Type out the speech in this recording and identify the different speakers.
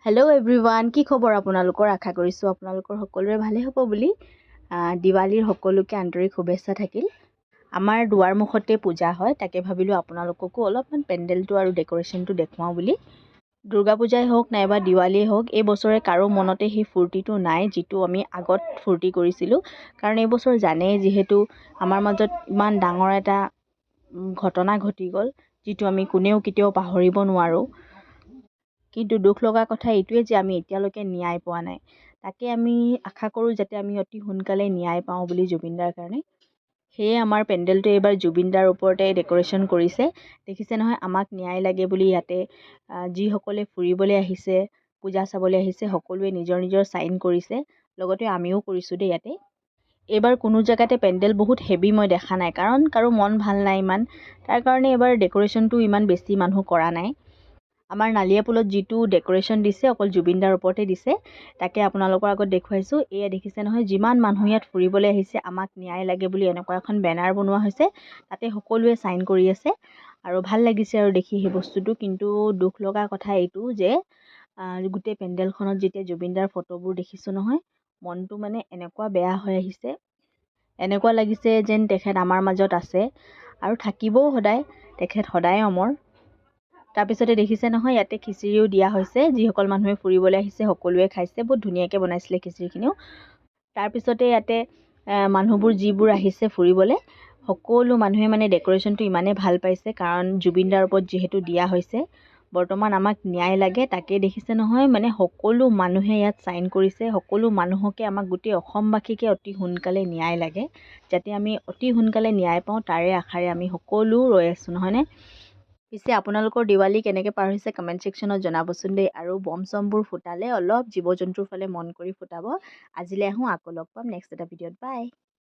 Speaker 1: Hello' everyone, কি খবৰ আপোনালোকৰ? আশা কৰিছোঁ আপোনালোকৰ সকলোৰে ভালে হ'ব বুলি। দিৱালীৰ সকলোকে আন্তৰিক শুভেচ্ছা থাকিল। আমাৰ দুৱাৰমুখতে পূজা হয়, তাকে ভাবিলোঁ আপোনালোককো অলপমান পেণ্ডেলটো আৰু ডেক'ৰেশ্যনটো দেখুৱাওঁ বুলি। দুৰ্গা পূজাই হওক নাইবা দিৱালীয়ে হওক, এই বছৰে কাৰো মনতে সেই ফূৰ্তিটো নাই যিটো আমি আগত ফূৰ্তি কৰিছিলোঁ। কাৰণ এই বছৰ জানেই যিহেতু আমাৰ মাজত ইমান ডাঙৰ এটা ঘটনা ঘটি গ'ল, যিটো আমি কোনেও কেতিয়াও পাহৰিব নোৱাৰোঁ। কিন্তু দুখ লগা কথা এইটোৱে যে আমি এতিয়ালৈকে ন্যায় পোৱা নাই। তাকে আমি আশা কৰোঁ যাতে আমি অতি সোনকালে ন্যায় পাওঁ বুলি জুবিনদাৰ কাৰণে। সেয়ে আমাৰ পেণ্ডেলটো এইবাৰ জুবিনদাৰ ওপৰতে ডেক'ৰেশ্যন কৰিছে। দেখিছে নহয়, আমাক ন্যায় লাগে বুলি ইয়াতে যিসকলে ফুৰিবলৈ আহিছে, পূজা চাবলৈ আহিছে, সকলোৱে নিজৰ নিজৰ চাইন কৰিছে। লগতে আমিও কৰিছোঁ দেই ইয়াতে। এইবাৰ কোনো জেগাতে পেণ্ডেল বহুত হেভি মই দেখা নাই, কাৰণ কাৰো মন ভাল নাই ইমান। তাৰ কাৰণে এইবাৰ ডেক'ৰেশ্যনটো ইমান বেছি মানুহ কৰা নাই। আমাৰ নালিয়াপুলত যিটো ডেক'ৰেশ্যন দিছে অকল জুবিনদাৰ ওপৰতে দিছে, তাকে আপোনালোকৰ আগত দেখুৱাইছোঁ। এয়া দেখিছে নহয়, যিমান মানুহ ইয়াত ফুৰিবলৈ আহিছে, আমাক ন্যায় লাগে বুলি এনেকুৱা এখন বেনাৰ বনোৱা হৈছে। তাতে সকলোৱে চাইন কৰি আছে আৰু ভাল লাগিছে আৰু দেখি সেই বস্তুটো। কিন্তু দুখ লগা কথা এইটো যে গোটেই পেণ্ডেলখনত যেতিয়া জুবিনদাৰ ফটোবোৰ দেখিছোঁ নহয়, মনটো মানে এনেকুৱা বেয়া হৈ আহিছে। এনেকুৱা লাগিছে যেন তেখেত আমাৰ মাজত আছে আৰু থাকিবও সদায়। তেখেত সদায় অমৰ। তাৰপিছতে দেখিছে নহয়, ইয়াতে খিচিৰিও দিয়া হৈছে। যিসকল মানুহে ফুৰিবলৈ আহিছে সকলোৱে খাইছে। বহুত ধুনীয়াকৈ বনাইছিলে খিচিৰিখিনিও। তাৰপিছতে ইয়াতে মানুহবোৰ যিবোৰ আহিছে ফুৰিবলৈ, সকলো মানুহে মানে ডেক'ৰেশ্যনটো ইমানেই ভাল পাইছে, কাৰণ জুবিনদাৰ ওপৰত যিহেতু দিয়া হৈছে। বৰ্তমান আমাক ন্যায় লাগে, তাকে দেখিছে নহয়, মানে সকলো মানুহে ইয়াত চাইন কৰিছে। সকলো মানুহকে, আমাক গোটেই অসমবাসীকে অতি সোনকালে ন্যায় লাগে, যাতে আমি অতি সোনকালে ন্যায় পাওঁ, তাৰে আশাৰে আমি সকলো ৰৈ আছোঁ, নহয়নে? পিছে আপোনালোকৰ দিৱালী কেনেকৈ পাৰ হৈছে কমেণ্ট ছেকশ্যনত জনাবচোন দেই। আৰু বম চমবোৰ ফুটালে অলপ জীৱ জন্তুৰ ফালে মন কৰি ফুটাব। আজিলৈ আহোঁ, আকৌ লগ পাম নেক্সট এটা ভিডিঅ'ত। বাই।